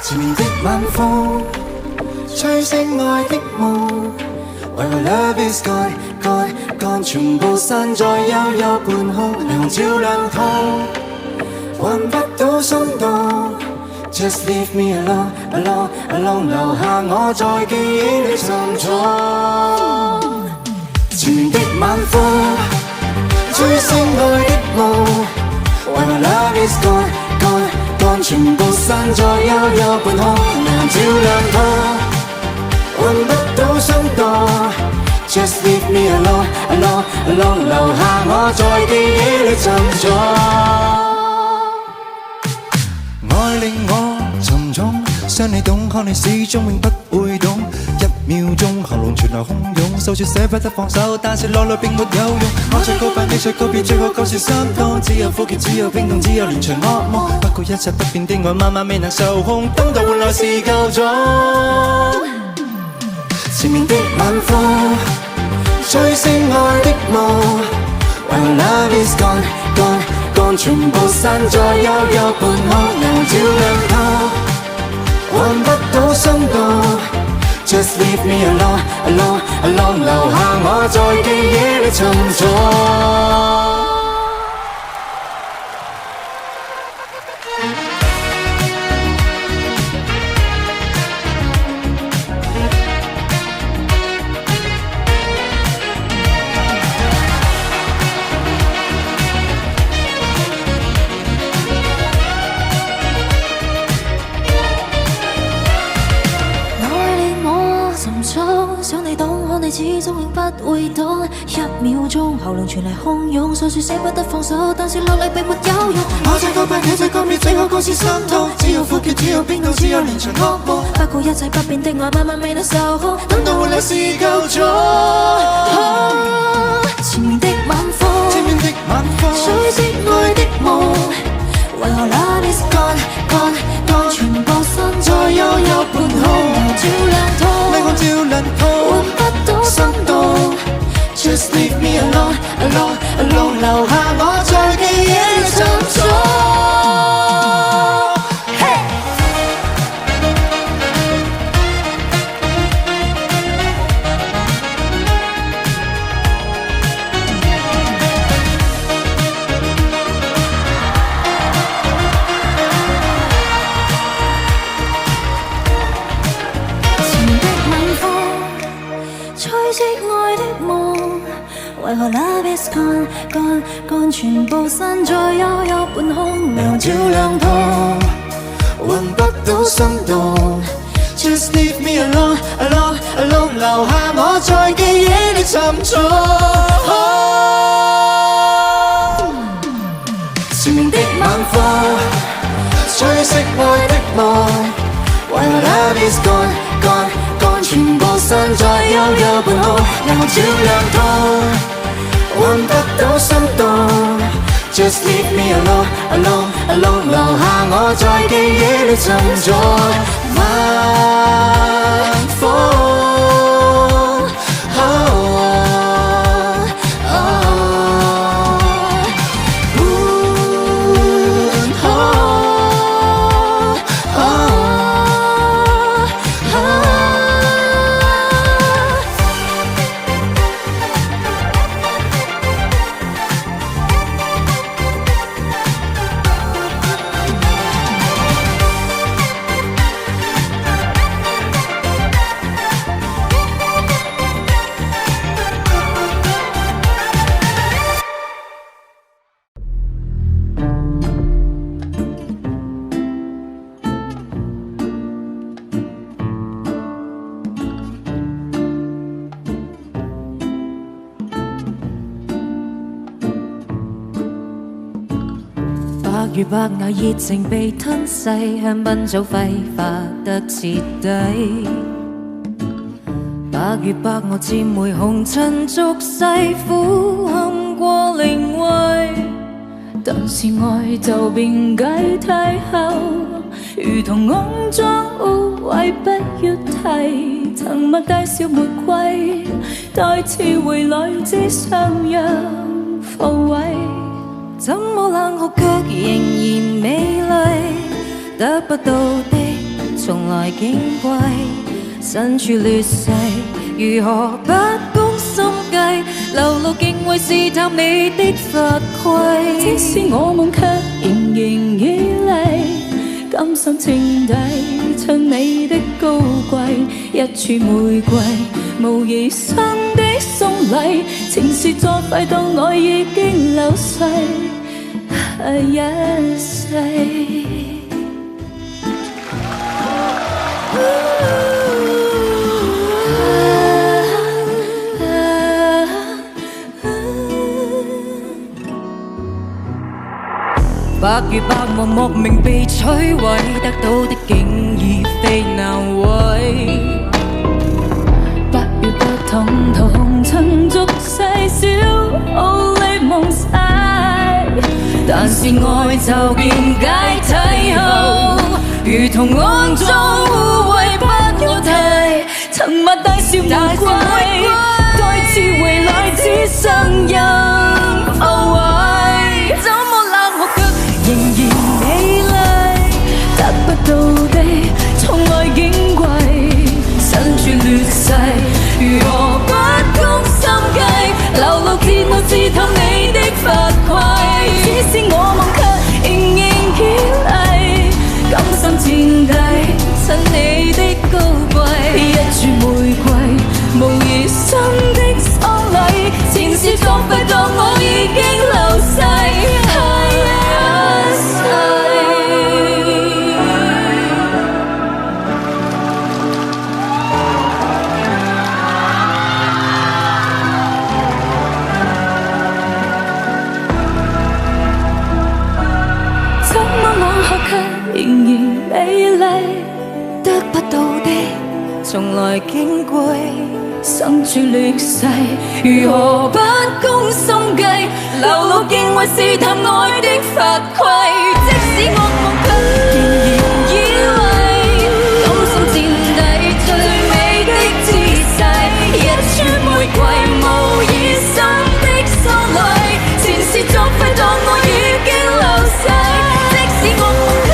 前面的晚風，吹醒愛的夢。為何 love is gone gone gone， 全部散在悠悠半空，霓虹照亮途，揾不到心動。Just leave me alone alone alone， 留下我在記憶裏沉重。前面的晚風，吹醒愛的夢。為何 love is gone gone gone， 全部散在悠悠半空，霓虹照亮途，揾不到心動。Just leave me alone alone alone， 留下我在記憶裏沉重。愛令我沉重，想你懂，可你始終永不會懂。一秒鐘喉嚨傳來洶湧，訴說捨不得放手，但是落淚並沒有用。我在告白，你在告別，最後各是心痛。只有苦澀，只有冰凍，只有連場噩夢。不過一切不變的愛，慢慢未能受控，等到換來是夠鐘。前面的晚風，吹醒愛的夢。為何 love is gone gone gone， 全部散在悠悠半空，霓虹照亮途，揾不到心動。Just leave me alone alone alone， 留下我在記憶裏沉重。想你懂，可你始終永不會懂。一秒鐘喉嚨傳嚟洶湧，訴說捨不得放手，但是落力並沒有用。我在告白，你在告別，最後各是心痛。只有苦澀，只有冰凍，只有連場噩夢。不過一切不變的愛，慢慢未能受控，等到換來是夠鐘。前面的晚風，前面的晚風，吹醒愛的夢。為何 love is gone gone gone， 全部散在悠悠半空，霓虹照亮途，霓虹照亮途，換不到心動。Just leave me alone alone alone， 留下我在記憶裏沉重。為何 love is gone gone gone， 全部散在悠悠半空，霓虹照亮途，揾不到心動。Just leave me alone alone alone， 留下我在記憶裏沉重。前面的晚風，吹熄愛的夢。為何 love is gone gone gone， 全部散在悠悠半空，霓虹照亮途，揾不到心動。Just leave me alone alone alone， 留下我在記憶裏沉重。晚風。如白牙熱情被吞噬，香檳早揮發得徹底。白月白鵝漸回紅塵俗世，苦陷過靈位。但是愛就變解體後，如同骯髒污穢不要提。曾默大笑玫瑰，待次回來只相讓復位。怎麼冷酷卻仍然美麗，得不到的從來矜貴，身處劣勢，如何不攻心計？流露敬畏試探你的法規，即使我夢卻仍然綺麗，甘心稱帝，襯你的高貴，一柱玫瑰，無疑生的送禮，情是作廢，當我已經流逝，一世。百與百忙莫名被摧毀，得到的竟已非難為。百與百同途紅塵俗世，小奧利夢晒，但是愛就見解體後，如同骯髒污穢不可替，沉默大笑無歸，該次回來只剩人後遺，怎麼冷酷卻仍然美麗，得不到的從來矜貴，身處劣勢，如何不攻心計？流露揭露刺透你的法規，只是我夢卻仍然堅毅，甘心墊底，襯你的高貴，一柱玫瑰，無疑心的喪禮，前事作廢，當我已經流逝，仍然美麗，得不到的從來矜貴，身處劣勢，如何不攻心計？流露敬畏試探愛的法規，即使惡夢卻仍然以為，甘心墊底最美的姿勢，一串玫瑰無疑心的喪禮，前事作廢，當我已經流逝，即使惡夢卻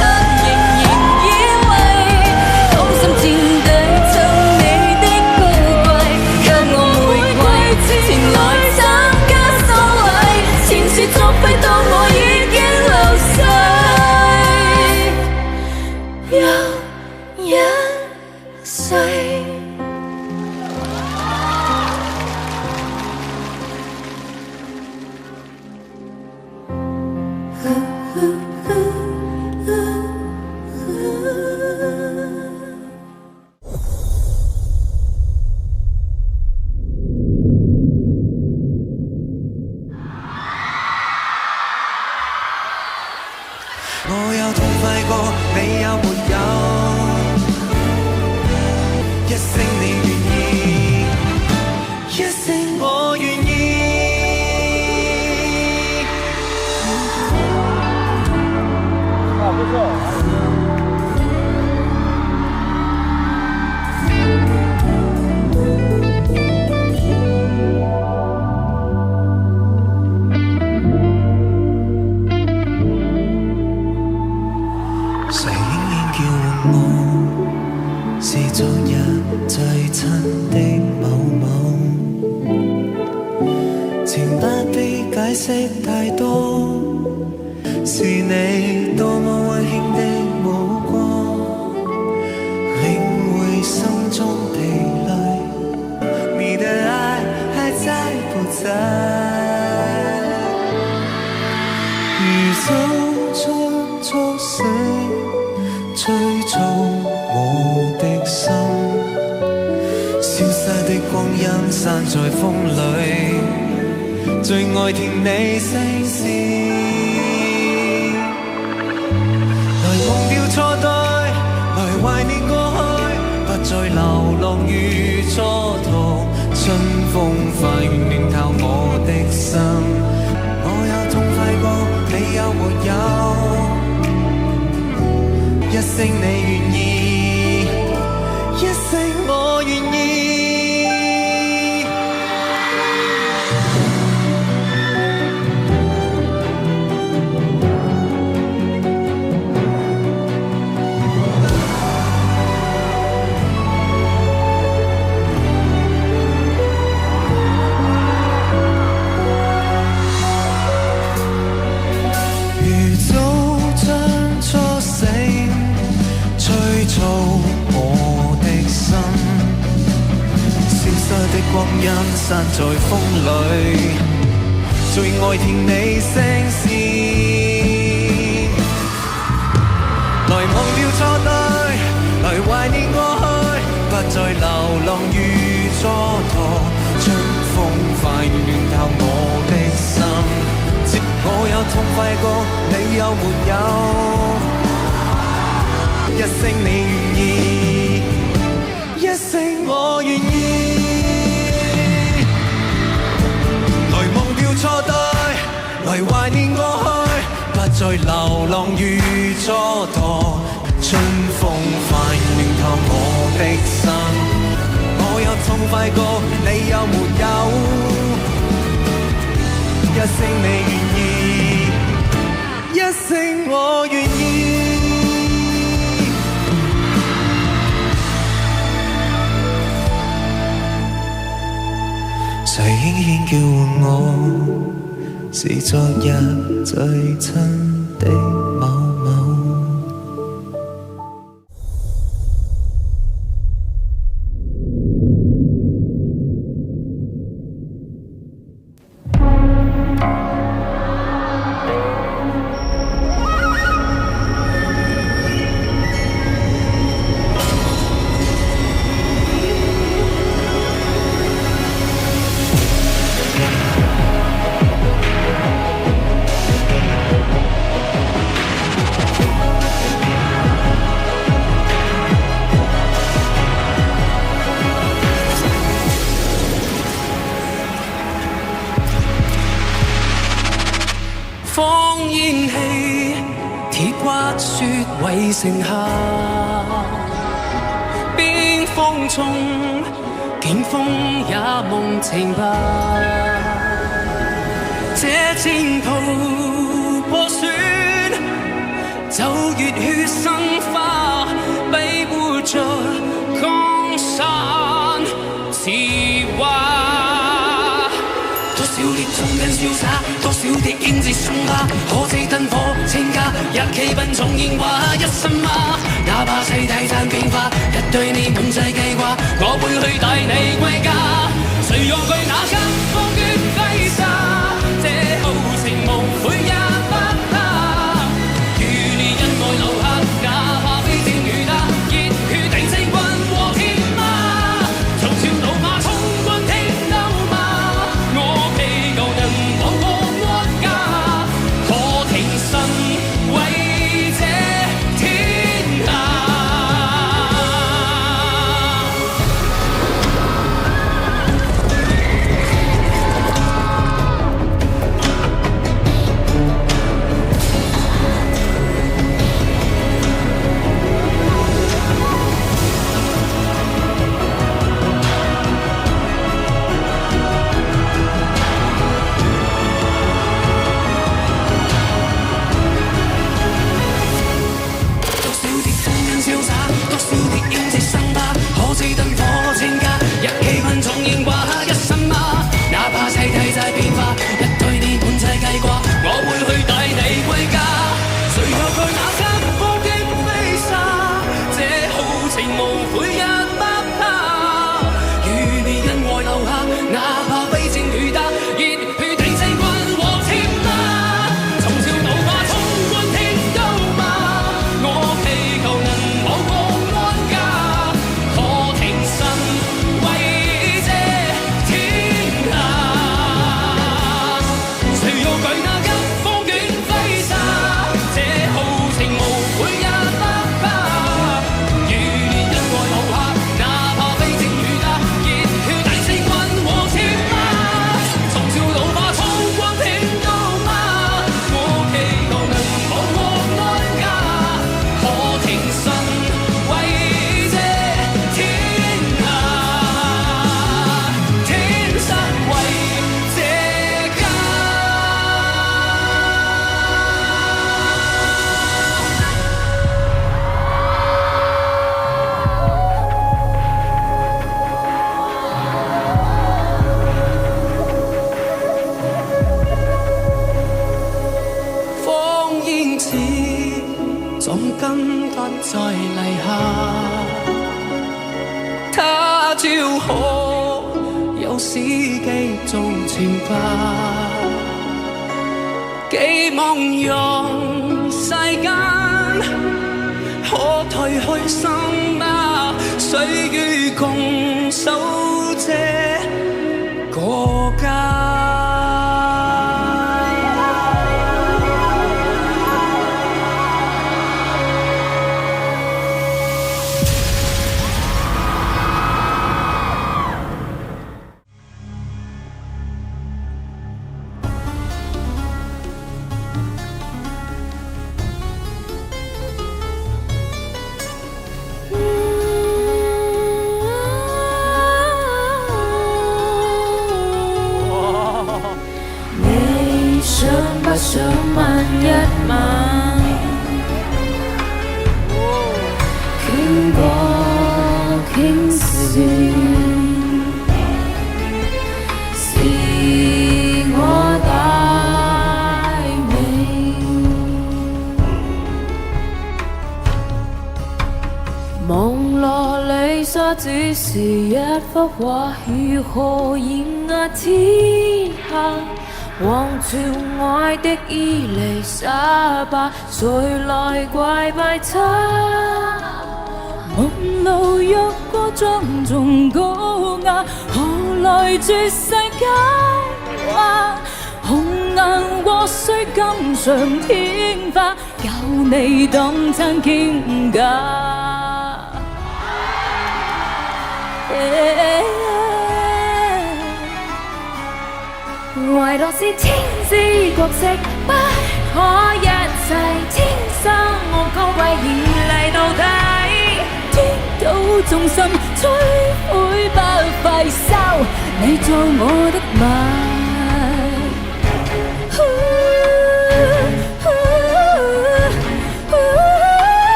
作廢，當我已經流逝，又一世。我有痛快過，你有沒有？一聲你願意，一聲我願意。誰仍然叫喚我，是昨日最親的某某，情不必解釋太多，是你多麼溫馨的目光，領會心中疲累，你的愛還在不在？如手中促使催促我的心，消失的光陰散在風裏，最愛聽你聲線，來忘掉錯對，來懷念過去，不再流浪與蹉跎，春風快暖透我的心，我有痛快過，你有沒有？一聲你願意，一聲我願意。造我的心，消失的光陰散在風裏，最愛聽你聲線。來忘掉錯對，來懷念過去，不再流浪與蹉跎。春風快暖透我的心，知我有痛快過，你有沒有？一聲你願意，一聲我願意。來忘掉錯對，來懷念過去，不再流浪與蹉跎。春風快暖透我的心，我有痛快過，你有沒有？一聲你願意，一聲我願意。誰輕輕叫喚我，是昨日最親的某某。放煙氣，鐵骨雪圍城下，邊風中景風也夢情吧。這戰途破損，就熱血生花，庇護着江山似畫。多少烈衝跟瀟灑，多少的英姿生花，可知燈火千家，日期奔重煙花一生嗎？哪怕世態tan變化，一對你滿載記掛，我會去帶你歸家。誰讓佢那間風捲揮灑，這豪情無悔也不怕。與你恩愛留下，哪怕非正如他，熱血定勝軍和天馬。從朝老馬衝軍聽鬥馬，我祈求能保國安家，可挺身為這天下。多少的風跟瀟灑，多少的英姿生花，可知燈火千家，日氣噴重煙掛一生嗎？哪怕世態再變化，一對你滿載記掛，我會去帶你歸家。誰又懼那間風捲飛沙，這豪情無悔也不怕。與你恩愛留下，哪怕非正如他，熱血定勝軍和天馬。從朝到馬衝軍聽鬥馬，我祈求能保國安家，可挺身為這天下。誰又懼那急風捲揮灑，這豪情無悔也不怕。與你恩愛留下，泥下，他朝可有史記做懲罰，寄望讓世間可褪去心嗎？歲月共守這個家。想問一晚，傾過傾算，是我大美。網絡裡所只是一幅畫，如何掩壓天下？望住愛的伊麗莎白，誰來跪拜他？夢路若過莊重高雅，何來絕世佳話？紅顏禍須錦上添花，有你當真傾假。唯獨是天之國色不可一世，天生我高貴嚴厲到底，天道眾生摧毀不費收，你做我的迷。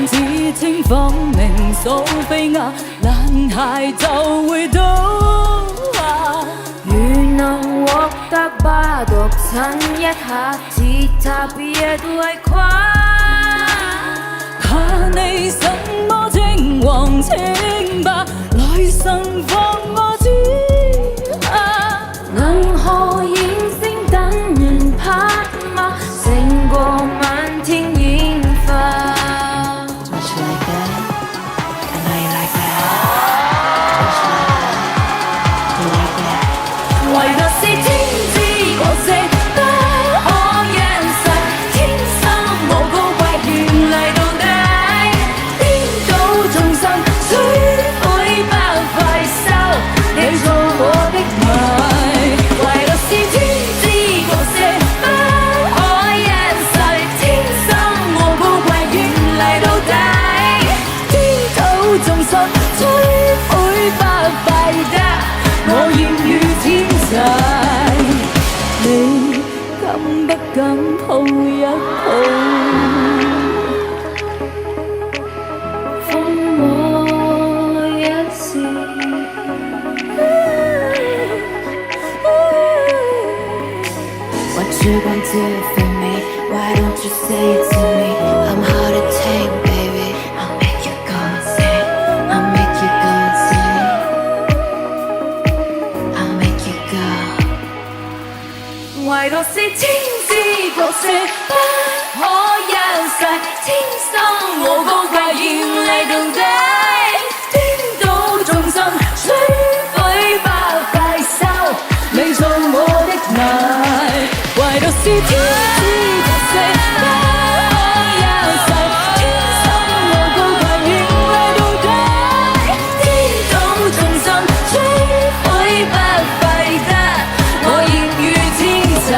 似清風明掃飛蛾，男孩就會倒下。如能獲得巴獨親一下，自特別為誇。怕你什麼青黃清白，來生放我知啊。能何現星等人拍馬，勝過漫天煙花。敢抱一抱，放我一時。What you gonna do for me? Why don't you say it to me? I'm hard to take, baby. I'll make you go insane. I'll make you go insane. I'll make you go. 唯獨是天。角色不可一世，天生我高貴嚴厲到底，顛倒眾生摧毀不費收，你做我的迷，唯獨是天之角色不可一世，天生我高貴嚴厲到底，顛倒眾生摧毀不費得，我嚴如天際。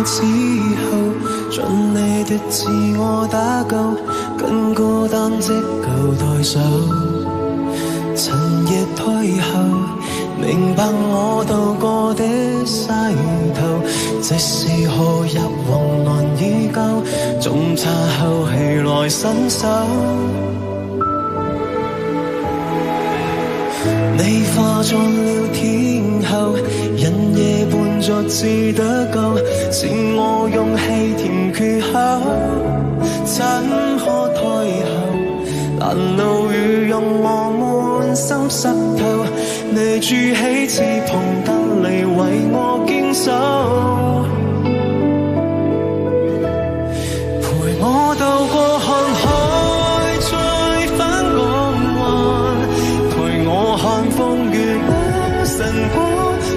之後，盡你的自我打救，更孤單即舊代手。塵夜退後，明白我渡過的溪頭，即使何入雲難以救，總差後氣來伸手。你化作了天后，人夜伴着至得救，是我勇氣填缺口，怎可退後？攔路雨讓我滿心濕透，你築起翅膀得嚟為我堅守，陪我渡過看海，再返港灣，陪我看風月晨光，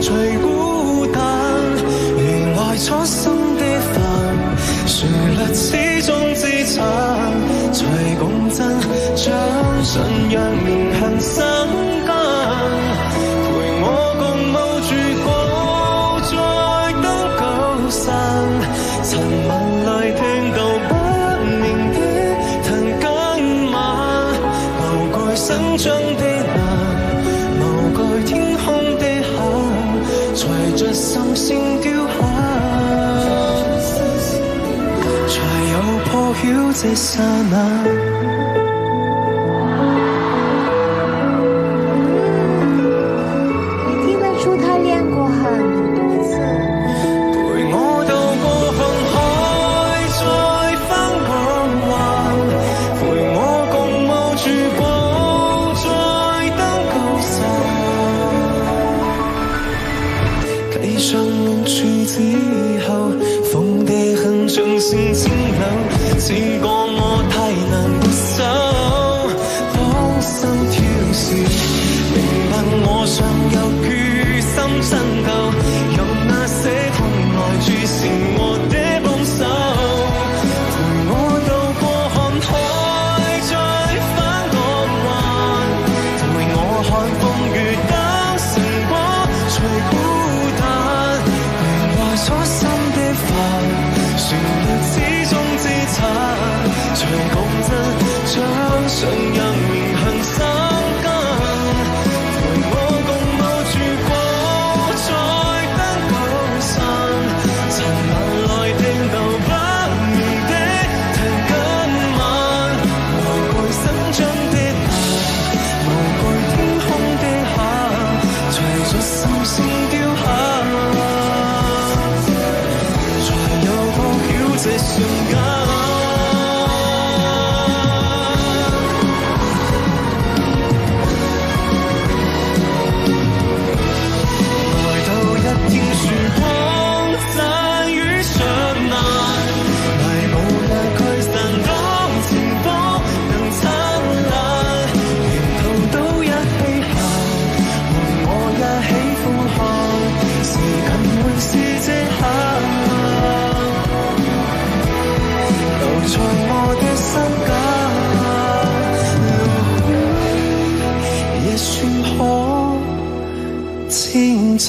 除孤單，原來初心的帆，旋律始終自殘，隨共振，將信仰銘痕生根，陪我共冒住高再登高山，塵文裏聽到不明的藤根蔓，無懼生長的難，無懼天空的黑，隨着心聲雕刻，才有破曉這剎那。性清冷，似過我太難接受，芳心挑事，明白我尚有決心爭鬥，讓那些痛來注成我的幫手，陪我渡過看海，再返港灣，陪我看風月當成果，隨孤單，原來初心的帆，旋律始終自殘，隨共振，將信仰銘痕生根，陪我共冒住光，再登高山，塵晚來聽到不明的藤根蔓，無懼生長的難，無懼天空的黑，隨着心聲雕刻，這瞬間，來到一天曙光散於長難，迷霧也驅散當前方能燦爛，沿途都一起行，和我一起呼喊，時間會是這刻。在我的心間，也算可稱讚。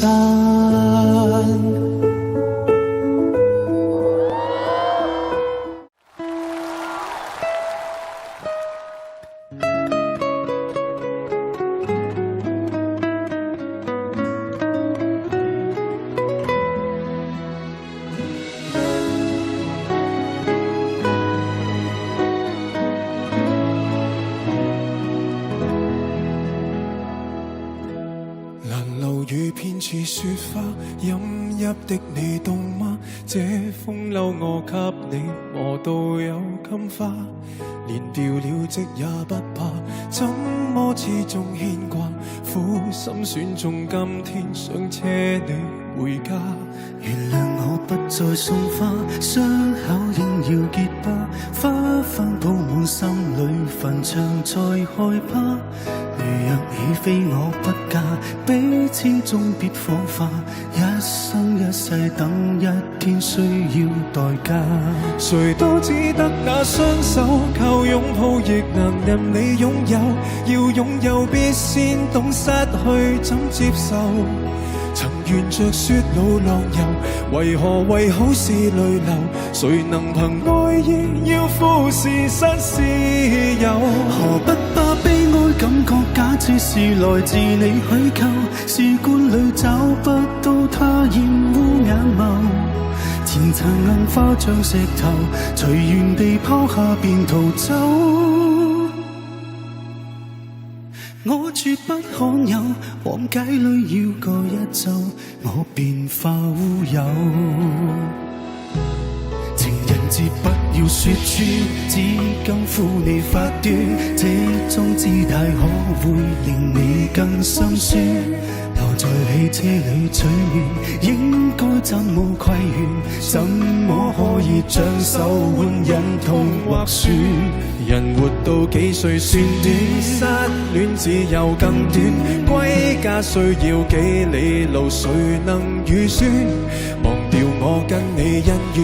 似雪花飲泣的你凍嗎？這風褸我給你磨到有金花，連掉了職也不怕，怎麼始終牽掛？苦心選中今天想車你回家。原諒我不再送花，傷口應要結疤，花瓣鋪滿心裏，墳場再害怕。如若你非我不嫁，彼此終別火化，一生一世等一天需要代價。誰都只得那雙手，靠擁抱亦能任你擁有，要擁有必先懂失去怎接受。曾沿着雪路浪遊，為何好是淚流？誰能憑愛意要富士山私有？何不把悲哀感覺假設是來自你虛構？試管裏找不到它厭惡眼眸，前塵硬化像石頭，隨緣地拋下便逃走。我絕不罕有，往街裏繞過一周，我便化烏有。情人節不要說穿，只今呼你發端，這種姿態可會令你更心酸？留在汽車裏取暖，應該怎麼規勸？怎麼可以將手腕忍痛劃損？人活到幾歲算短，失戀只有更短。歸家需要幾里路，誰能預算？忘掉我跟你恩怨，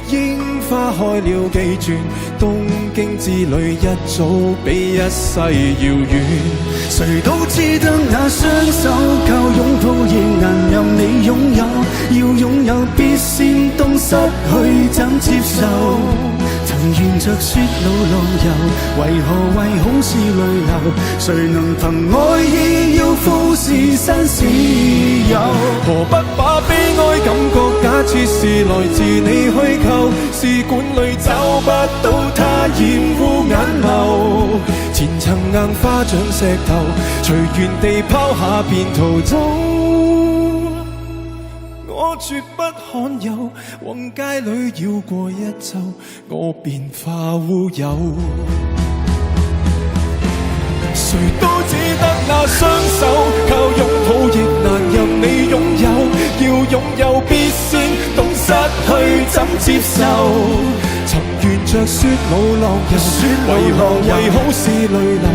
櫻花開了幾轉，東京之旅一早比一世遙遠。誰都知得那雙手靠擁抱亦難任你擁有，要擁有必先懂失去怎接受。曾沿着雪路浪遊，為何好是淚流？誰能憑愛意要富士山私有？何不把悲哀感覺假設是來自你虛構？試管裏找不到它厭惡眼眸，前塵硬化像石頭，隨緣地拋下便逃走。我絕不罕有，往街裏繞過一周，我便化烏有。誰都只得那雙手，靠擁抱亦難任你擁有，要擁有必先懂失去怎接受。曾沿着雪路浪遊，為何好是淚流？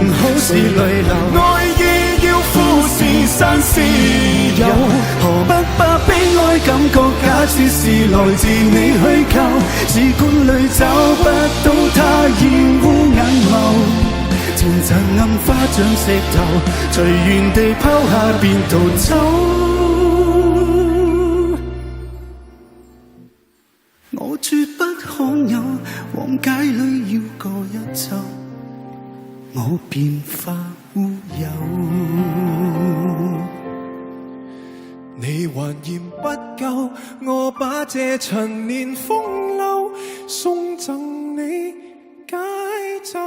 愛意要富士山私有，何不把悲哀感覺假設是來自你虛構？試管裏找不到它厭惡眼眸，前塵硬化像石頭，隨緣地拋下便逃走。我絕不罕有，往街裏繞過一周，我便化烏有。你還嫌不夠，我把這陳年風流送贈你解咒。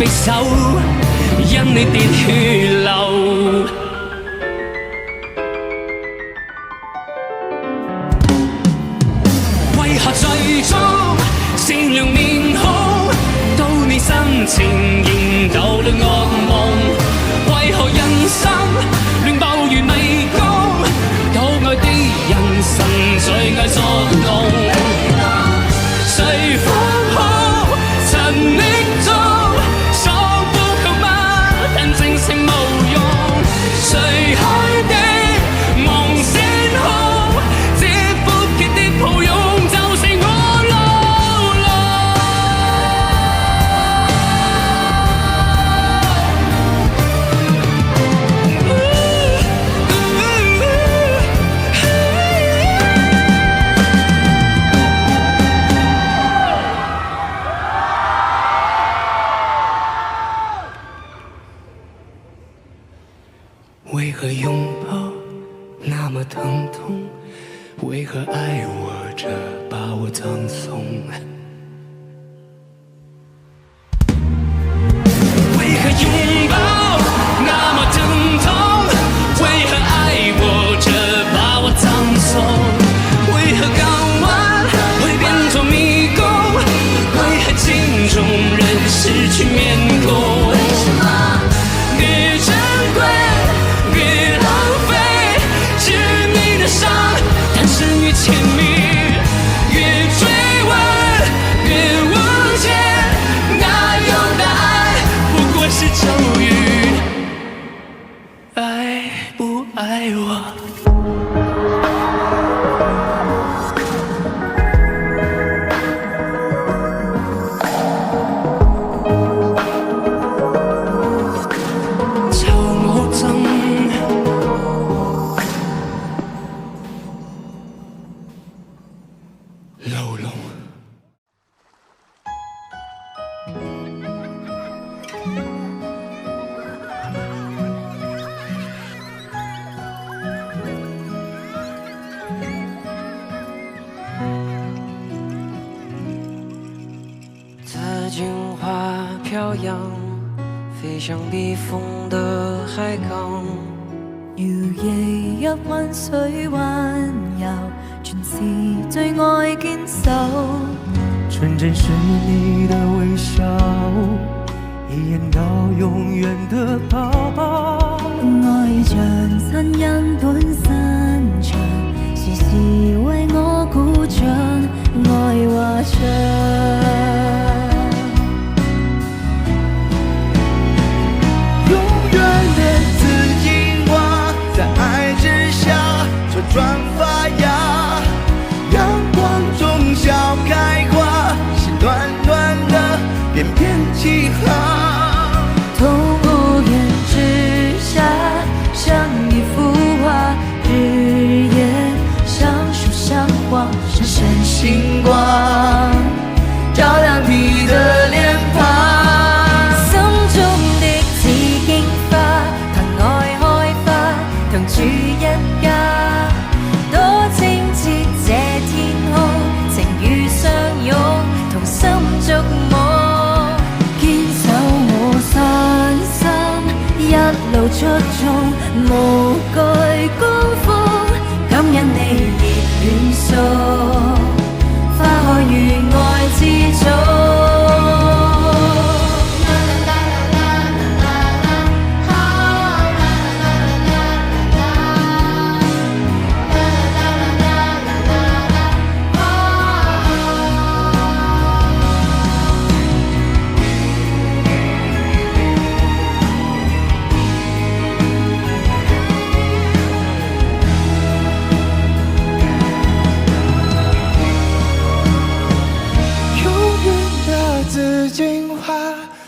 匕首，因你跌血流。為何最終善良面孔，到你深情仍逗了惡夢？為何人生亂爆如迷宮，有愛的人神在愛作弄？誰放好陳溺中，喪呼吸嗎？但正聲無用。誰開的夢先空，這闊傑的抱擁就是我牢籠。為何擁抱那麼疼痛？為何愛握着把我葬送？為何擁抱那麼疼痛？為何愛握着把我葬送？為何港灣會變作迷宮？為何鏡中人失去面孔？越珍貴越浪費，致命的傷誕生於親密，越追問越無解，哪有答案？不過是咒語。愛不愛我？紫荆花飘扬，飛向避風的海港。搖曳入溫水環遊，全是最愛堅守。純真是你的微笑，一眼到永遠的抱抱。愛像親人般散場，時時為我鼓掌，愛畫長。永遠的紫荊花，在愛之下茁壯發芽，陽光中笑開花，心暖暖的翩翩起航。同無言之下，像一幅畫，日夜相守相望，閃閃星光，照亮你的臉龐。心中的紫荊花，憑愛開花，同住一家。多清澈這天空，情與相擁，同心觸摸，堅守我信心，一路出眾，無懼高峰，感恩你熱戀訴，花開如愛之中。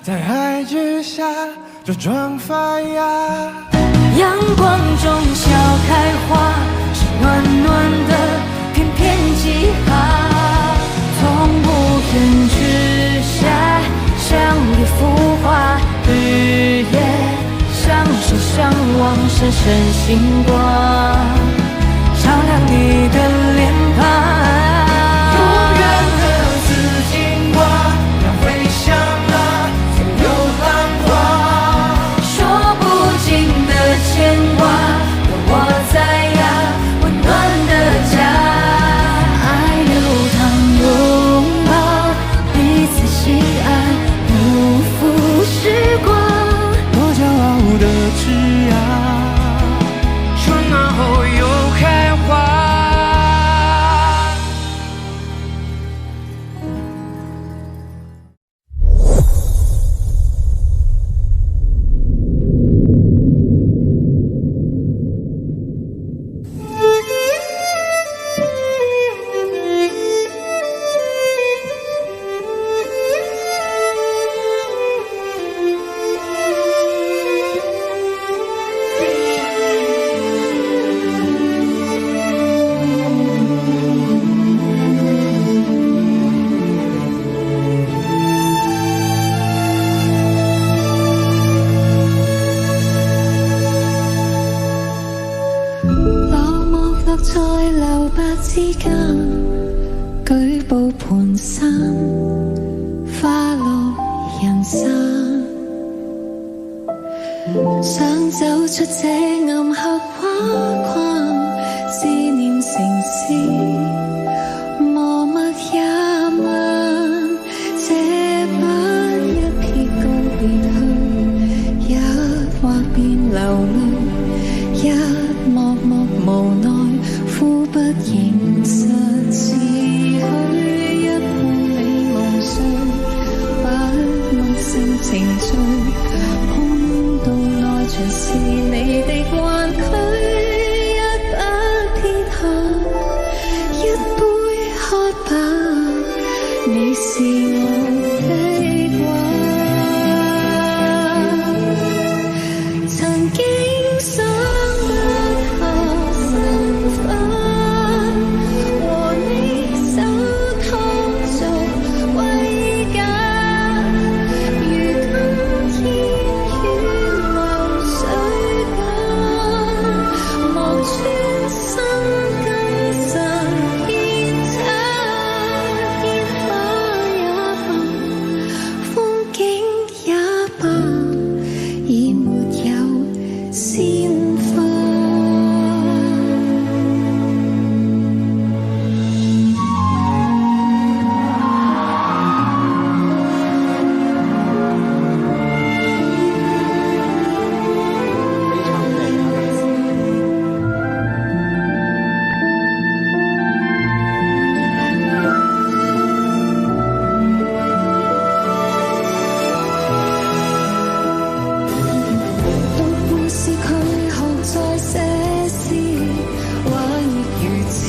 在愛之下茁壯發芽，陽光中笑開花，是暖暖的翩翩起航。從無言之下，像一幅畫，日夜相守相望，閃閃星光，照亮你的臉龐。永遠的紫荊花，要飛翔啊，總有愛。白之間舉步蹣跚，花落人散，想走出這暗黑畫框，思念城市磨墨也慢，這晚一撇告別去，一畫便流淚，一幕幕無奈，呼不應實辭去，一半美夢碎，不問性情緒，空洞內全是你的彎曲，一筆撇下，一杯喝吧，你是我的話，曾經想不下身份，和你手拖做歸家，如今天雨流水緊，望穿心跟神偏差，煙花也罷，風景也罷，已沒有鮮花。讀故事佢學再寫詩，話亦如此，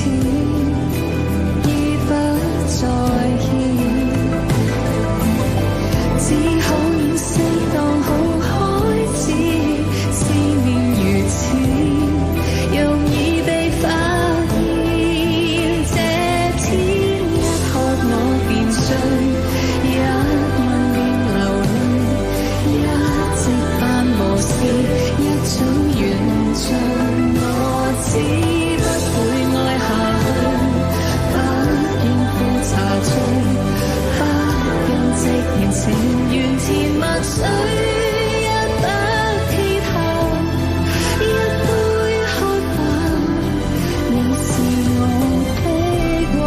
已不再欠，只可以適當好開始，思念如此，容易被發現，這天一喝我便醉，一吻便流淚，一直扮無事，一早完盡，我只不會愛下去，不應付茶醉，不用直言情願甜蜜水，一筆撇下，一杯喝吧，你是我的話，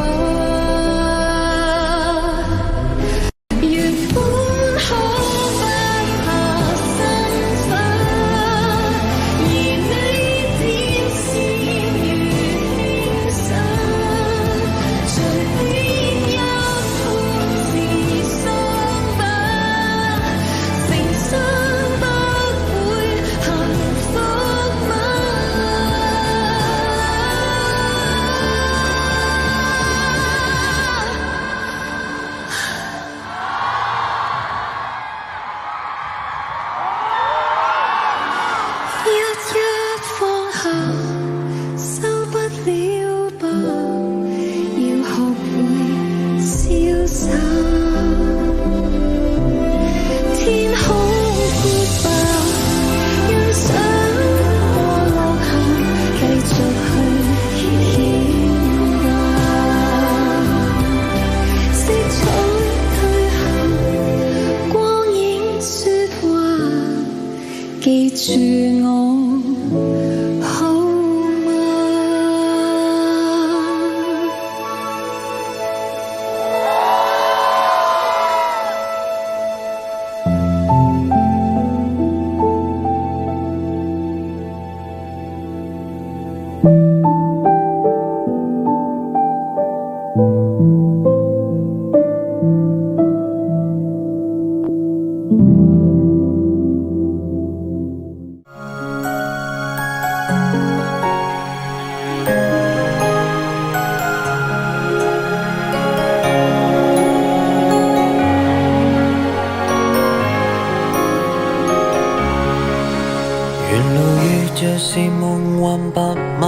原本可不下身份，而你點是如輕身，隨便一盤自傷吧，誠心不會幸福嗎？一放下，收不了吧，要學會瀟灑。天空闊吧，欣賞過落下，繼續去顯吧。色彩退下，光影說話，記住我好嗎？沿路遇着是夢幻白馬，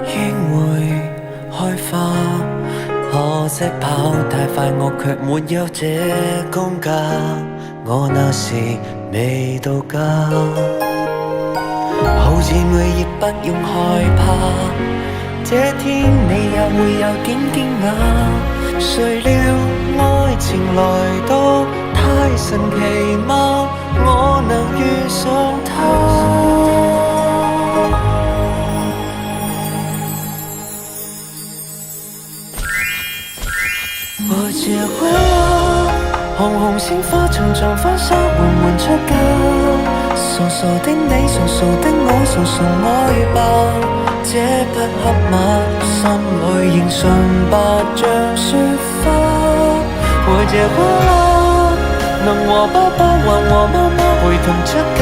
應會開花。可惜跑太快，我卻沒有這功架。我那時未到家，好姊妹亦不用害怕，這天你也會有點驚訝，誰料愛情來到太神奇嗎？我能遇上他。我結婚了，紅紅鮮花長長婚紗緩緩出嫁，傻傻的你，傻傻的我，傻傻愛吧，這匹黑馬心裏仍純白像雪花。我結婚了，能和爸爸還和媽媽陪同出嫁，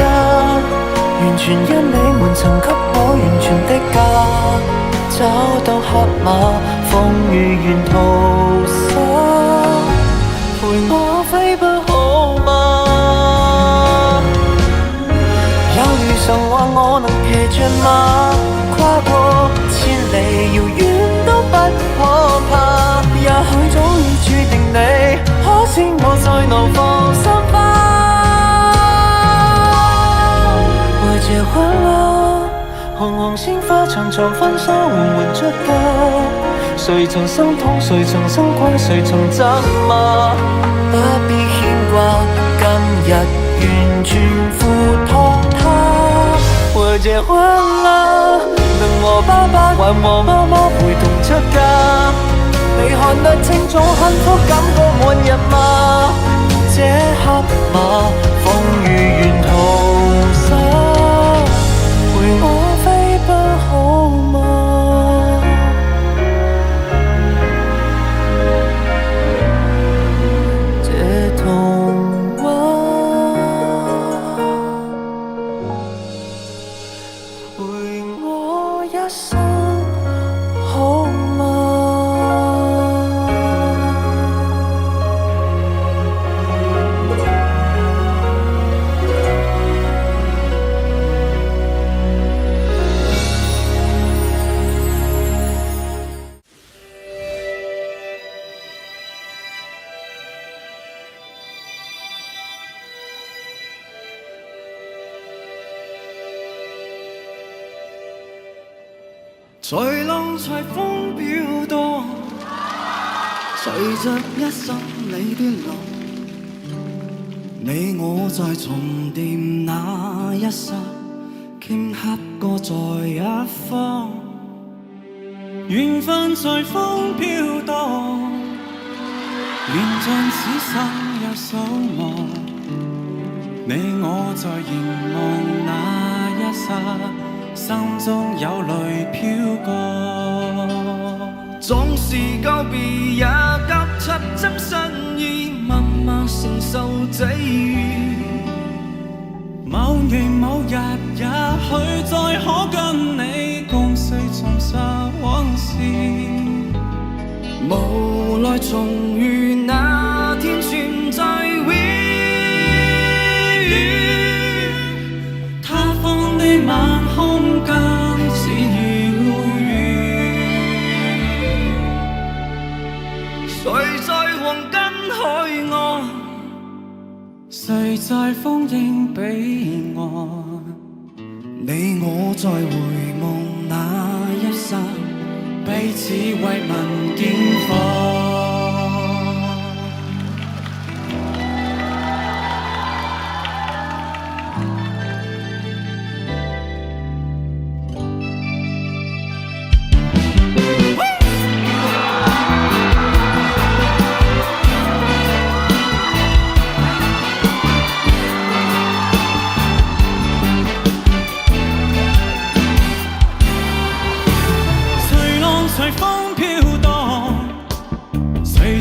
完全因你們曾給我完全的家。找到黑馬，風雨沿途灑，陪我飛不好嗎？有如神話，我能騎着馬，跨過千里遙遠都不可怕。也許早已注定你，可惜我在怒放心花。我結婚了，紅紅鮮花長長婚紗緩緩出嫁，誰曾心痛，誰曾生困，誰曾責罵，不必牽掛，今日完全付託他。我結婚了，能和爸爸還和媽媽陪同出嫁，你看得清楚幸福感覺滿日嗎？這黑馬風雨沿途灑，陪我飛不好嗎？這童話陪我一生好嗎？隨浪隨風飄蕩，隨着一生你的路，你我在重疊那一剎，頃刻各在一方。緣分隨風飄蕩，緣盡此生有守望，你我在凝望那一剎，心中有淚飄過，縱是告別也急出真心意，默默承受際遇。某年某日，也許再可跟你共誰重拾往事，無奈重遇那天存在永遠，他方的晚空更是遙遠，誰在黃金海岸，誰在風影彼岸，你我在回望那一剎，彼此為民見放。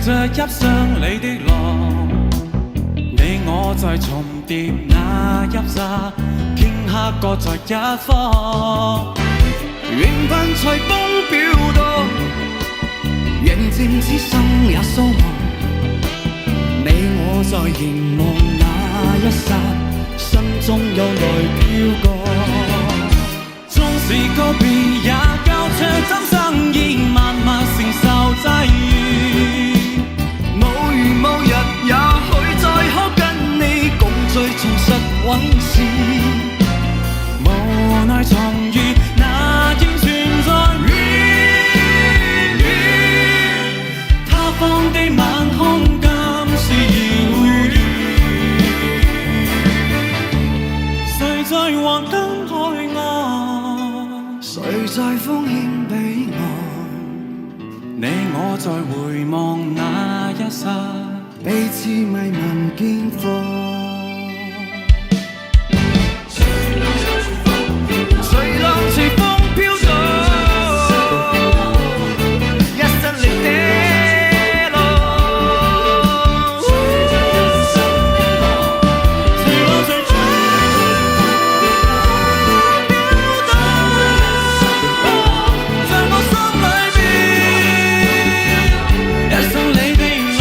着泣雙你的浪，你我在重疊那一剎，頃刻各在一方。緣分隨風飄蕩，緣漸此生也疏望。你我在凝望那一剎，心中有淚飄過。縱是告別也交出真心意，默默承受際遇。某日也許再可跟你共聚重拾往事，無奈重遇那天存在遠，黃燈愛我，誰在風險彼岸？你我在回望那一剎，彼此迷茫見放。隨浪隨風飄動，一生力跌落。隨浪隨風飄動，在我心裏面，一生你的浪，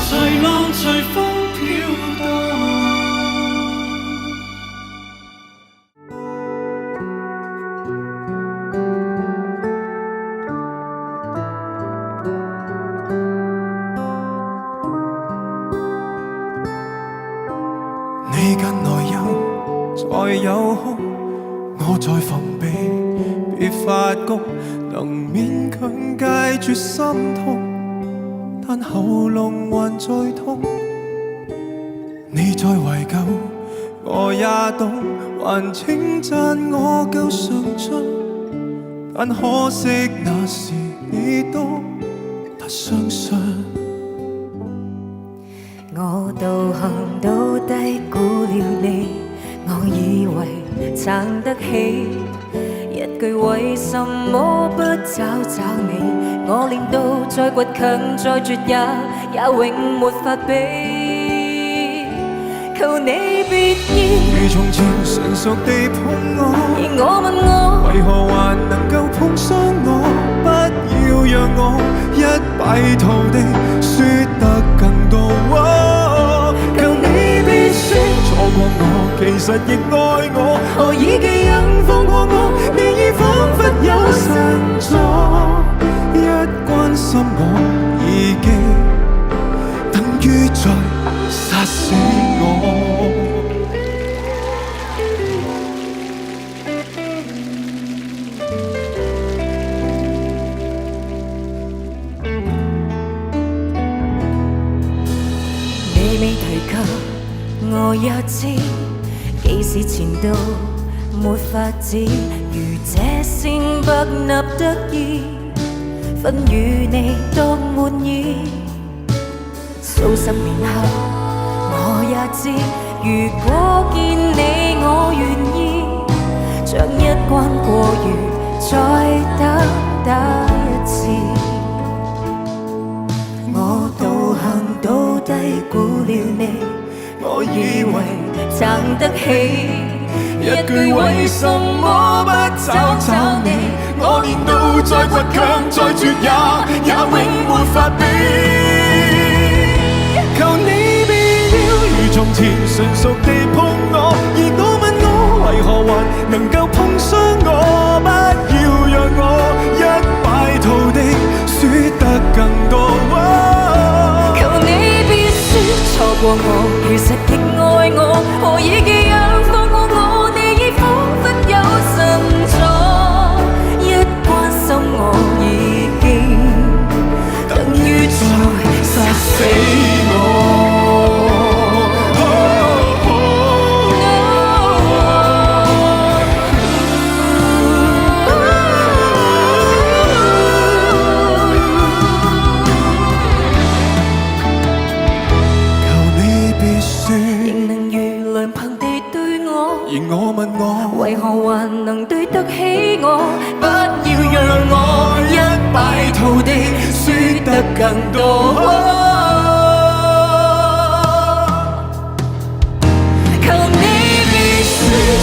隨浪隨風飄動。你近來有再有空，我在防備，別發功，能勉強戒絕心痛，但喉嚨還在痛。你在懷舊，我也懂，還稱讚我夠上進，但可惜那時你都不相信。我道行都低估了你，我以為撐得起，一句為什麼不找找你，我練到再倔強再絕也永沒法比。求你別意，如從前純熟地碰我，而我問我，為何還能夠碰傷我？不要讓我一敗塗地輸得更多。求你別說錯過我，其實亦愛我。何以記憶放過我？你已彷彿有神助，一關心我已經等於在殺死我。你未提及，我也知，既是前度沒法子，如這先不立得意，分與你當滿意。數十年後，我也知，如果見你，我願意將一關過餘，再打一次。我道行都低估了你，我以為撐得起，一句為什麼不找找你，我練到再倔強再絕也永沒法比。求你別要如從前純熟地碰我，而我問我為何還能夠碰傷我？不要讓我一敗塗地輸得更多。求你別說錯過我，其實亦愛我。何以記憶放過我？你已彷彿有神助，一關心我已經等於在殺死我。而我問我，為何還能對得起我？不要讓我一敗塗地輸得更多。求你別說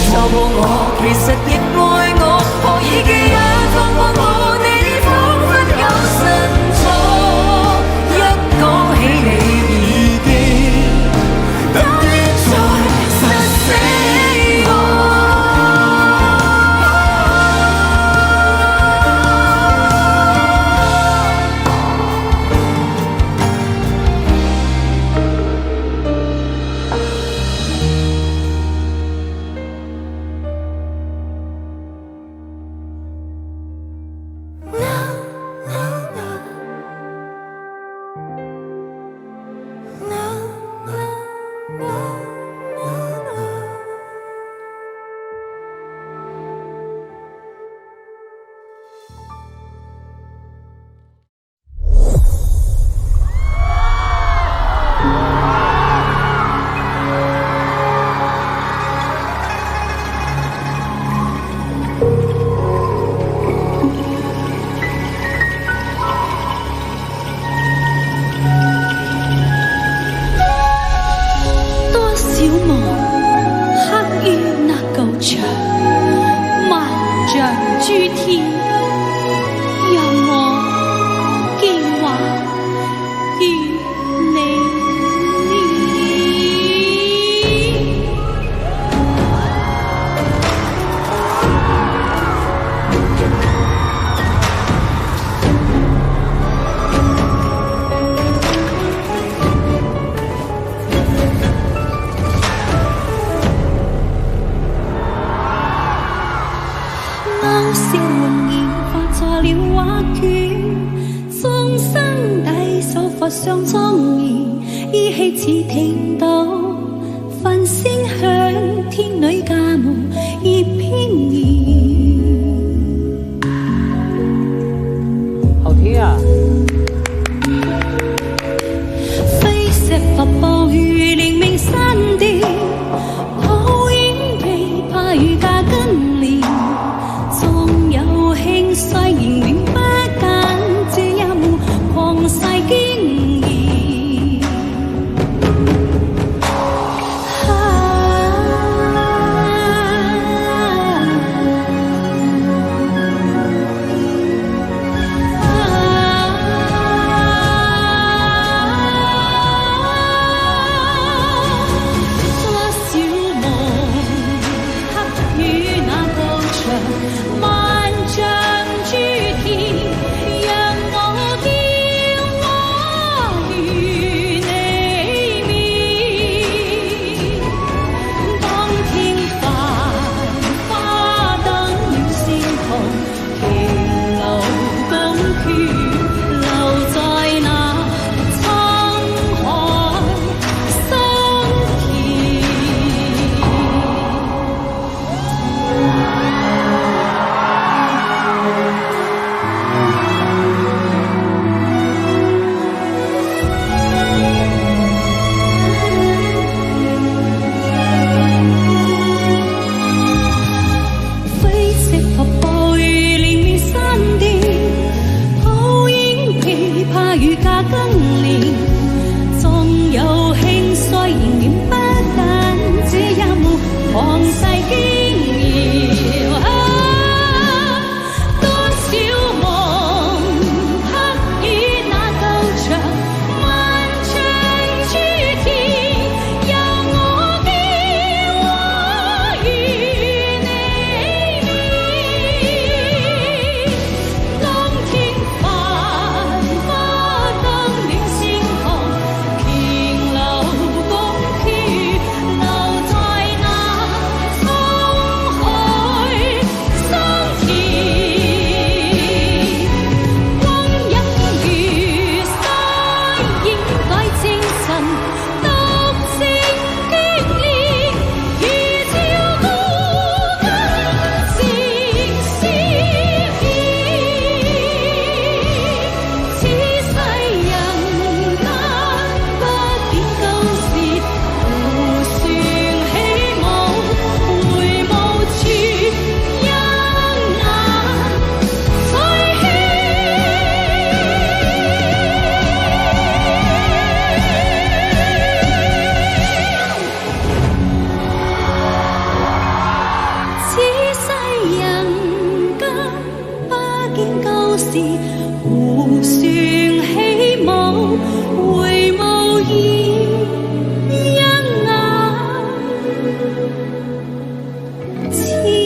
錯過我，其實亦愛我。何以記憶放過我？你已彷彿有神助，一講起你已經等於在殺死。小夢，刻於那舊牆，萬丈諸天，讓我寄話於你。歐笑容現化作了畫卷，眾生大手佛上莊嚴，依稀似聽到梵聲響，天女家門已偏移。好聽啊！飛石佛步如靈明山巔，好影琵琶如架根蓮。縱有興衰，仍永不間，這一幕狂世驚異。多少夢刻於那舊牆，萬丈諸天，讓我雕畫於你面。當天繁花燈與星空，瓊樓宮闕，留在那滄海桑田。飛石瀑布如連綿山巔，好影琵琶如架更蓮。縱有興衰，仍然不間，這一幕狂世驚異。多少夢刻於那舊牆，萬丈諸天，讓我寄畫於你面。當天繁花燈暖星空，瓊樓宮闕，留在那滄海桑田。光陰如沙，掩蓋精神，獨情眷戀，如潮高歌直消遣。此世人間不變舊時，互相起舞，回眸處一眼再起。此世人間不見舊時，互相起舞，回眸依一眼千年。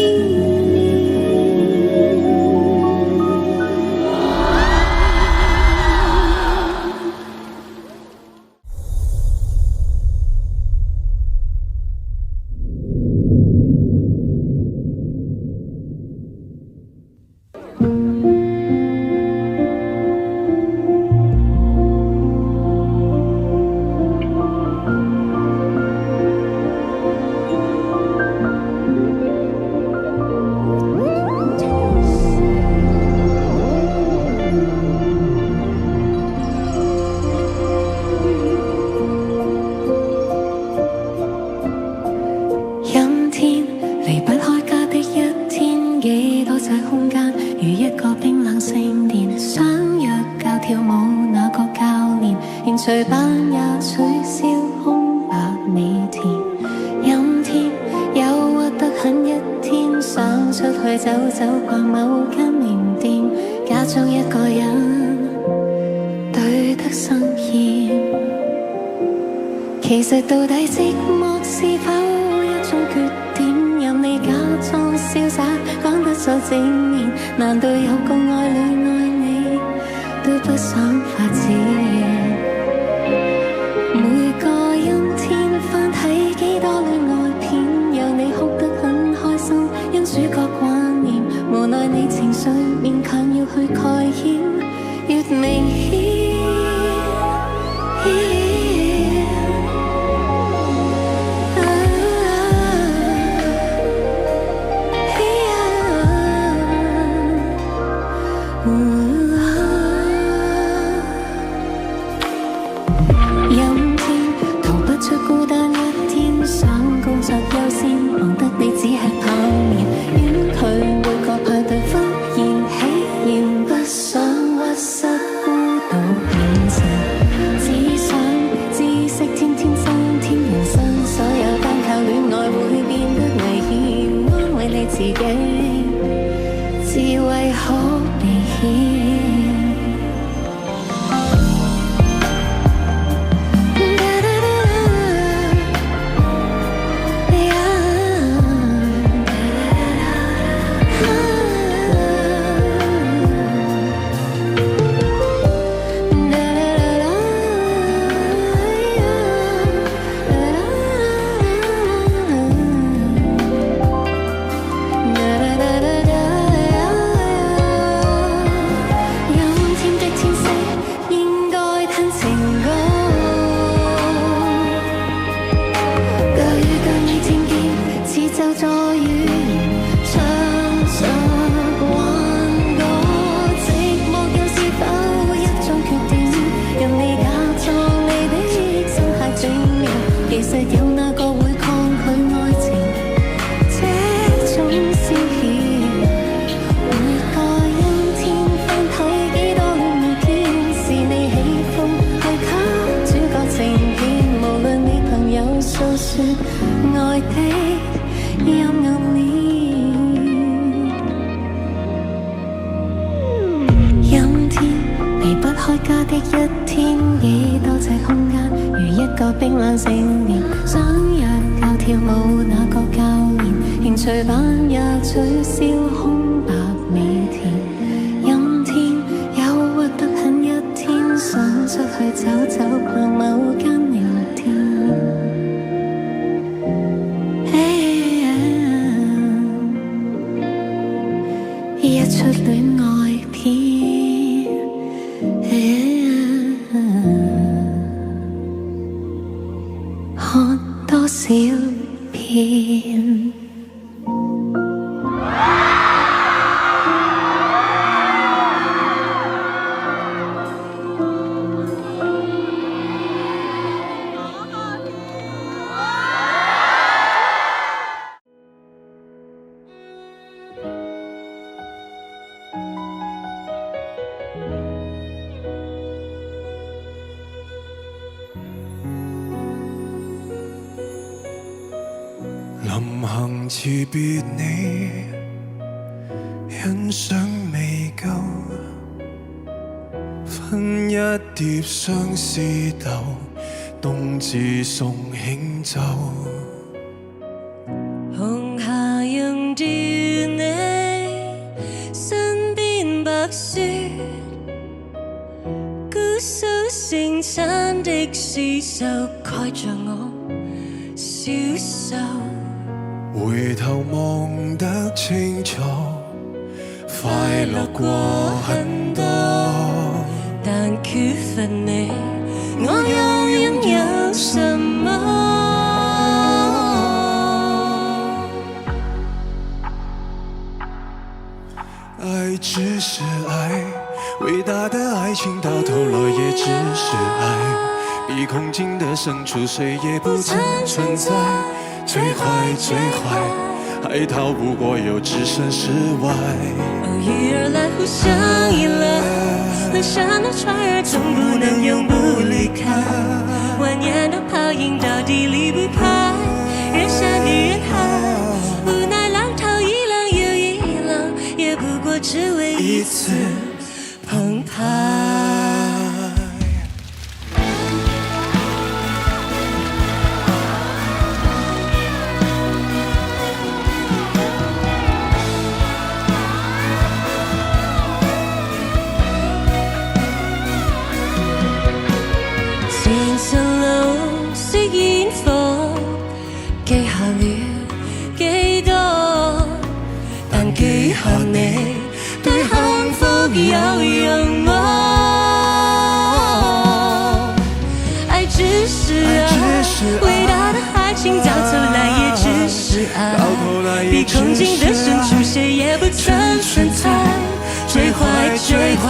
陰天，離不開家的一天，幾多這空間，如一個冰冷聖殿。相約教跳舞那個教練，連隨班也取消空白你填。去走走逛某間名店，假裝一個人對得生厭。其實到底寂寞是否一種缺點？任你假裝瀟灑，講得再正面，難道有個愛侶愛你都不想發展？每個陰天翻睇幾多戀愛片，讓你哭得很開心，因主角掛念，無奈你情緒勉強要去蓋掩，越明顯。臨行辭別你，欣賞未夠，分一碟相思豆，冬至送輕酒。紅霞映住你，身邊白雪，孤守聖餐的屍首，蓋着我消瘦。回頭望得清楚，快樂過很多，但缺乏你，我又擁有什麼？愛只是愛，偉大的愛情到頭來也只是愛，比空境的深處誰也不曾存在。最壞最壞，還逃不過又置身事外。偶遇而來，互相依賴，能像那船兒，總不能永不離開。蜿蜒的泡影到底離不開人山與人海，無奈浪淘一浪又一浪，次澎湃。前層樓飾煙火，記下了幾多，但記下你對幸福有仰望。愛只是愛，偉大的愛情到頭來也只是愛，比空境的深處誰也不曾存在。最壞最壞，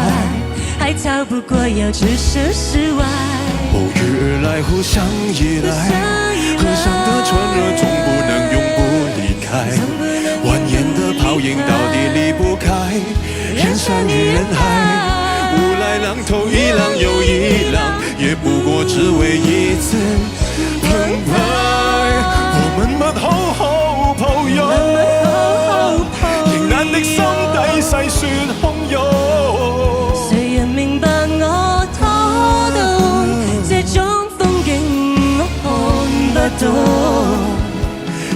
還逃不過要置身事外。偶遇而來，互相依賴，河上的船兒總不能永不離開，蜿蜒的泡影到底離不開人山與人海，無來浪頭一浪又一浪，也不過只為一次澎湃。我們勿好好抱擁，仍難的心底細說洶湧。誰人明白我拖動這種風景，我看不懂，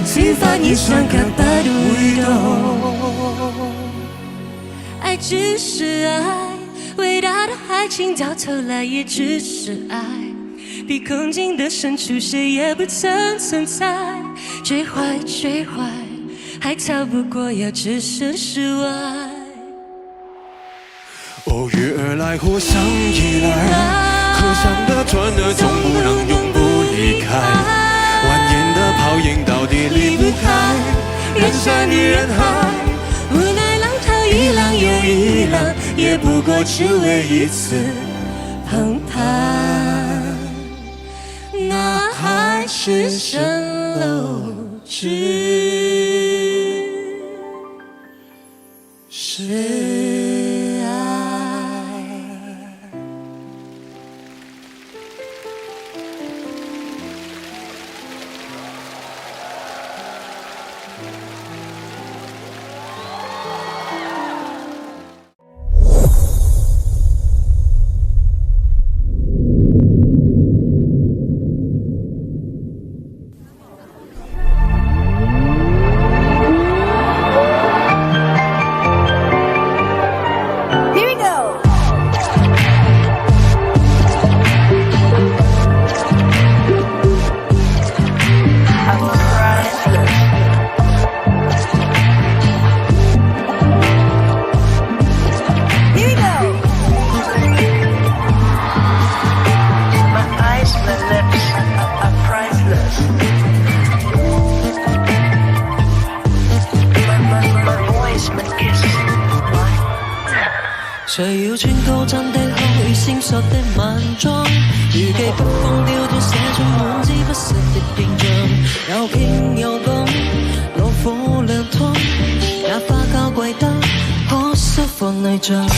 先發現相隔不會動。愛只是愛，偉大的愛情到頭來也只是愛，比空境的深處誰也不曾存在。最壞最壞，還逃不過要置身事外。偶遇而來，互相依賴，河上的船兒總不能永不離開，蜿蜒的泡影到底離不開人山與人海，無奈浪淘一浪又一浪，也不過只為一次澎湃。那還是蜃樓之是愛。誰要穿高真的虛閃爍的晚裝，預計北風飄斷寫進滿紙不實的形象，有傾有講，老虎亮湯，也花膠貴得可收放內象，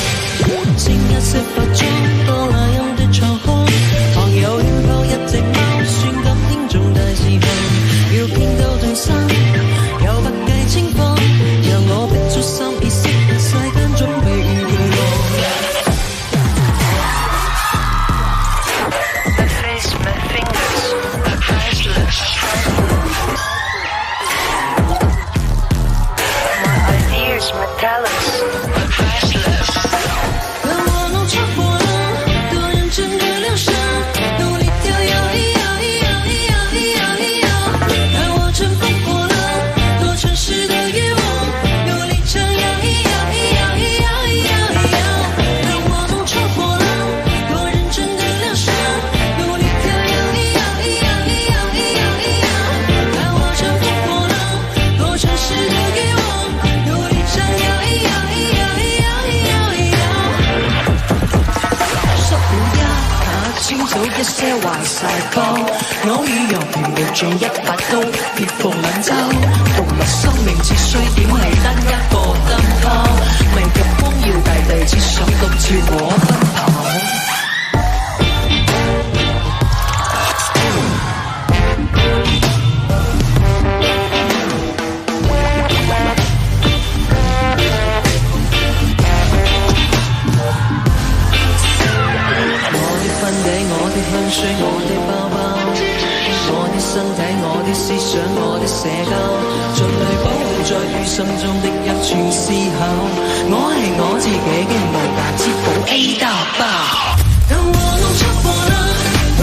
清一色化妝，多那陰的長空，旁有圈拋一隻貓，算今天重大事項，要偏兜斷衫，有百計清放，讓我逼出心意識，世間準備預備落。让我弄超过了多认真的疗伤，努力跳摇一摇一摇一摇一摇一摇，让我乘风破浪，多城市的欲望，努力这样摇一摇一摇一摇一摇一摇，让我弄超过了多认真的疗伤，努力跳摇一摇一摇一摇一摇一摇，让我乘风破浪，多城市的欲望，努力这样摇一摇一摇一摇一摇一搖。失了一下，清走一些壞細胞，偶爾又平活做一把刀，跌破兩洲。動物生命只需點係得一個燈泡，未及光耀大地，只想到照我奔跑。的社交，盡力保護在於心中的一處思考。我係我自己嘅萬達之寶 A 大爆。當我弄錯過了，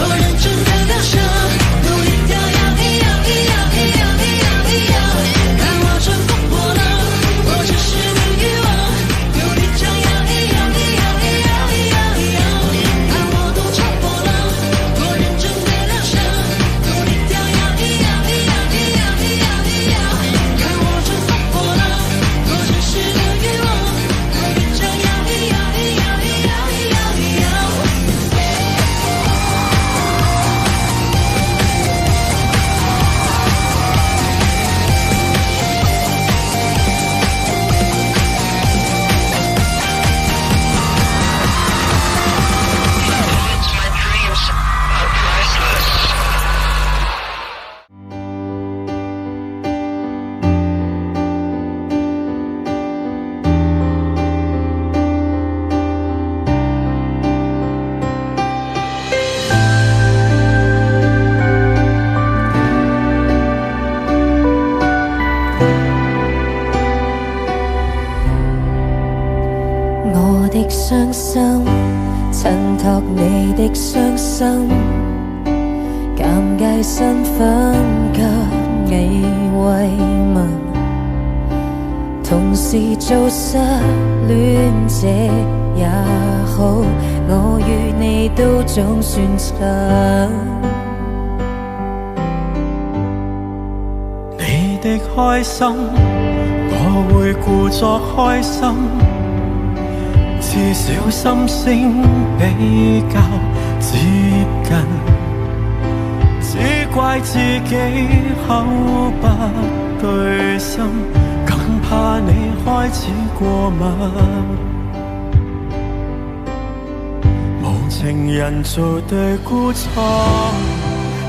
我認真的留下，努力地搖一搖一搖一搖一搖一搖，看我乘風破浪，我只是個慾望，努力地搖一搖一搖一搖一搖一搖，看我都錯過了，我認真的留下，努力地搖一搖一搖一搖一搖一搖，看我乘風破浪，我只是個慾望，努力地搖一搖一搖一搖一搖一搖。我的傷心，襯托你的傷心，尷尬身份給你慰問，同時做失戀者也好，我與你都總算襯。你的開心，我會故作開心，至少心聲比較接近，只怪自己口不對心，更怕你開始過敏。無情人做對孤錯，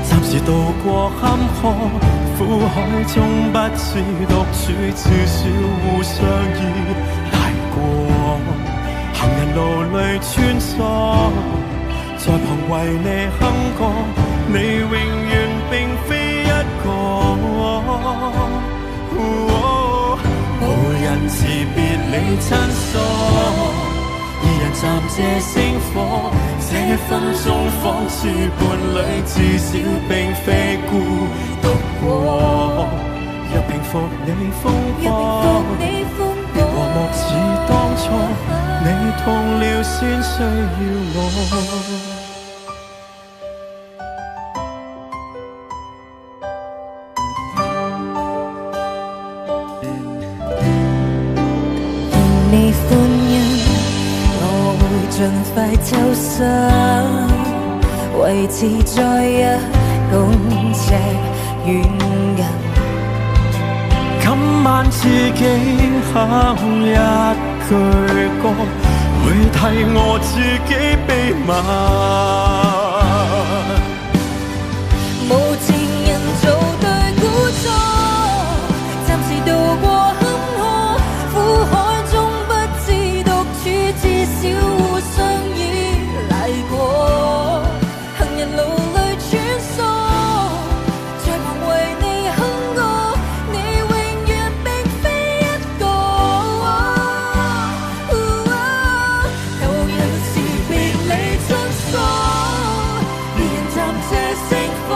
暫時渡過坎坷，苦海中不知獨處，至少互相依賴過。行人路裏穿梭，在旁為你哼歌，你永遠並非一個。無人辭別你親疏，二人暫借星火，這分鐘仿似伴侶，至少並非孤獨過。若平復你風波，如果莫似當初，你痛了先需要我。你歡欣，我會盡快抽身，維持在一公尺遠近。今晚自己哼一句歌，會替我自己秘密。無情人做對孤錯，暫時渡過坎坷，苦海中不知獨處，至少互相依賴過。行人路裏穿梭，在旁為你哼歌，你永遠並非一個。舊人辭別你親疏，二人暫借星火，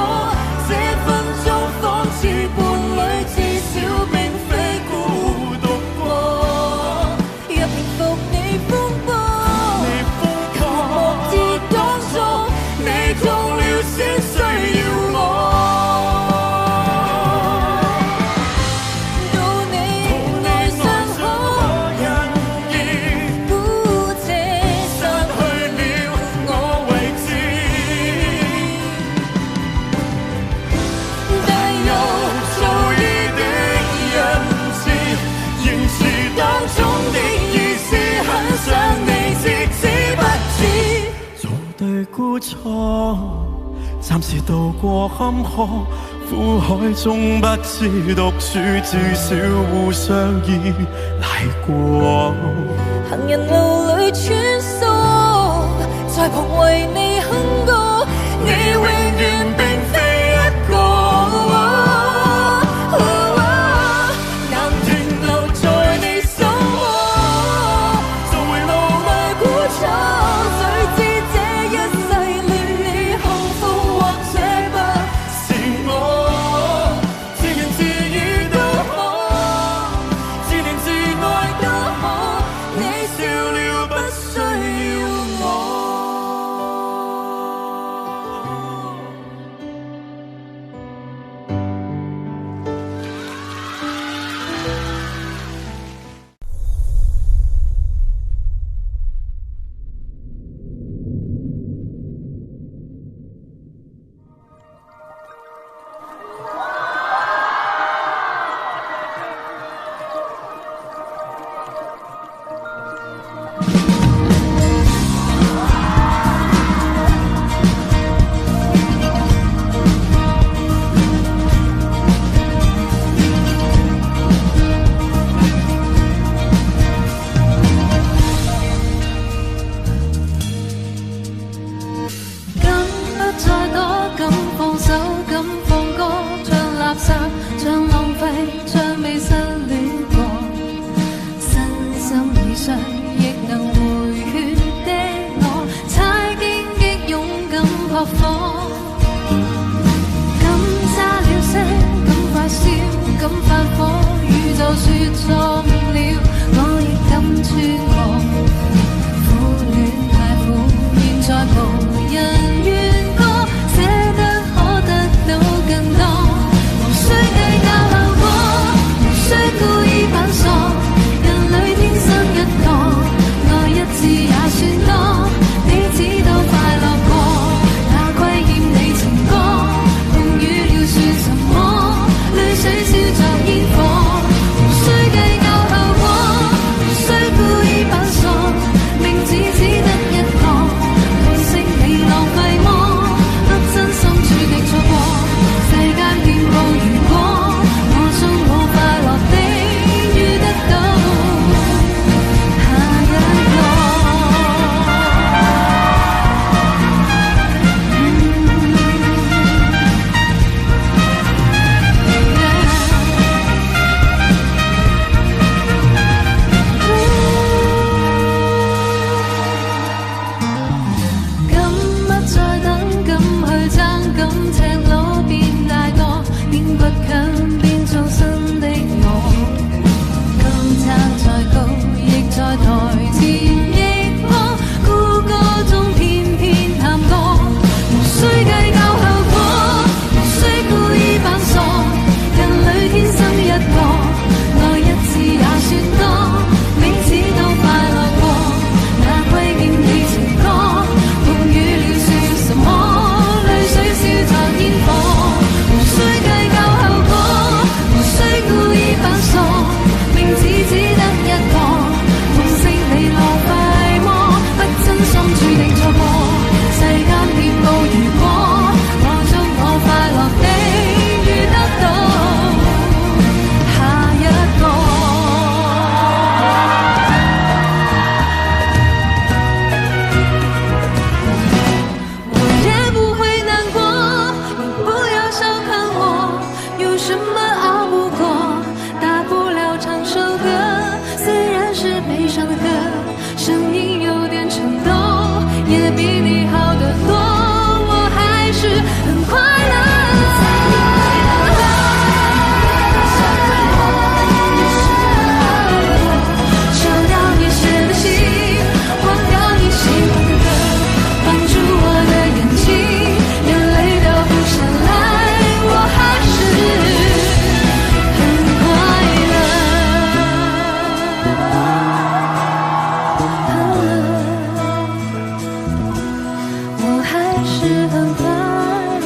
這分鐘仿似伴侶，至少並非孤獨過。若平復你風波，求莫自當初，你痛了先需要我。到你愛上可人兒，姑且失去了我為止。但又做意的仁慈，言辭當中的意思，很想你知知不知。做對孤錯，暫時渡過坎坷，苦海中不知獨處，至少互相依賴過。行人路裏穿梭，在旁為你哼歌，你永遠並非一個。像未失戀過，身心已傷，亦能回血的我，踩荊棘勇敢撲火。敢揸了聲，敢發燒，敢發火，宇宙說錯誤了，我亦敢穿過。苦戀太苦，現在無人願過，捨得可得到更多，無需計較後果，無需故意扮傻，人類天生一個，愛一次也算多，彼此都快樂過，哪虧欠你情歌，風雨了算什麼，淚水燒着煙火，無需計較後果，無需故意扮傻，名字只得一個，無聲你浪費麼？不真心注定錯過，世間遍佈如果，我將我快樂的遇得到下一個。敢不再等，敢去爭，敢赤裸變大個，變不強變做新的我。敢撐再高，亦在台前逆波，孤歌中偏偏喊歌，無需計較後果，無需故意扮傻，人類天生一個，愛一次也算多，彼此都快樂過，哪虧欠你情歌，風雨了算什麼，淚水燒着煙火，無需計較後果，無需故意扮傻，名字只得一個，無聲你浪費麼？不真心注定錯過，世間遍佈如果，我將我快樂的遇得到下一個。我也不會難過，你不要小看我，有什麼熬不過，大不了唱首歌，雖然是悲傷的歌，聲音有點顫抖，也比你好得多，我還是很快樂。燒掉你寫的信，忘掉你喜歡的歌，綁住我的眼睛，眼淚掉不下來，我還是很快樂，我還是很快樂。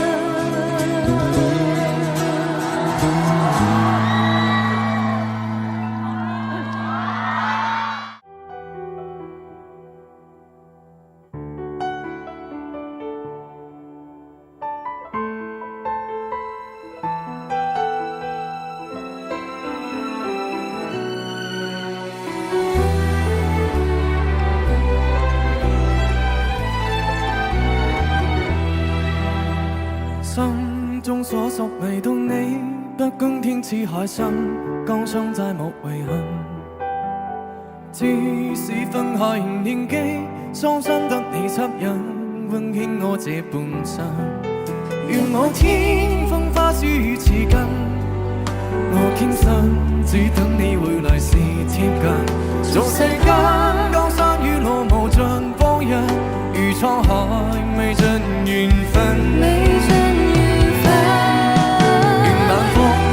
心中所屬唯獨你，不公天似海深，江霜再無遺憾。即使分開年紀，雙雙得你吸引，溫馨我這半生。願我天風花雪與似根，我傾身只等你回來時貼近。做世間江山與路無盡風日，如滄海未盡緣分。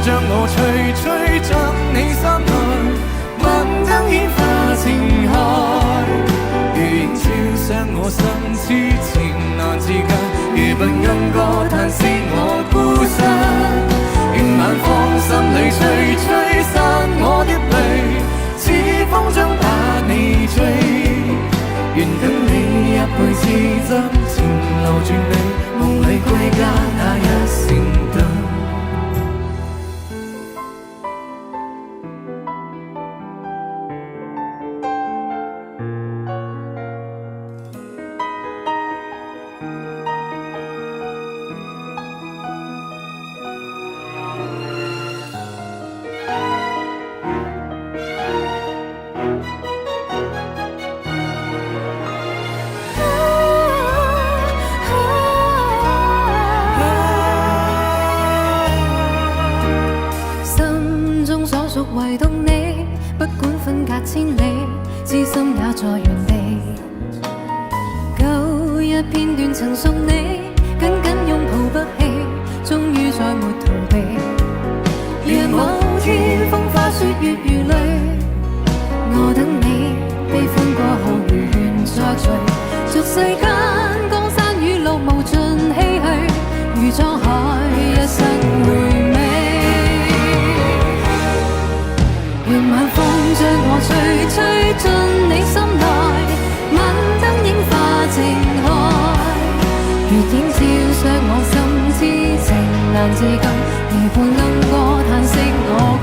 將我吹吹進你心內，萬燈煙花情海，如映照亮我心痴情難自禁，如不莺歌嘆息我孤身，願晚風心裏吹吹散我的淚，似風將把你追，願跟你一輩子真情留住你，夢裏歸唯獨你，不管分隔千里，知心也在原地。舊日片段曾送你，緊緊擁抱不棄，終於再沒逃避。若某天風花雪月如淚，我等你，悲歡過後如願再聚。俗世間江山雨露無盡唏噓，如滄海一生回味。願晚風將我吹，吹進你心內，晚燈映化情海。月影照亮我心，痴情難自禁，夜半鶯歌嘆息我。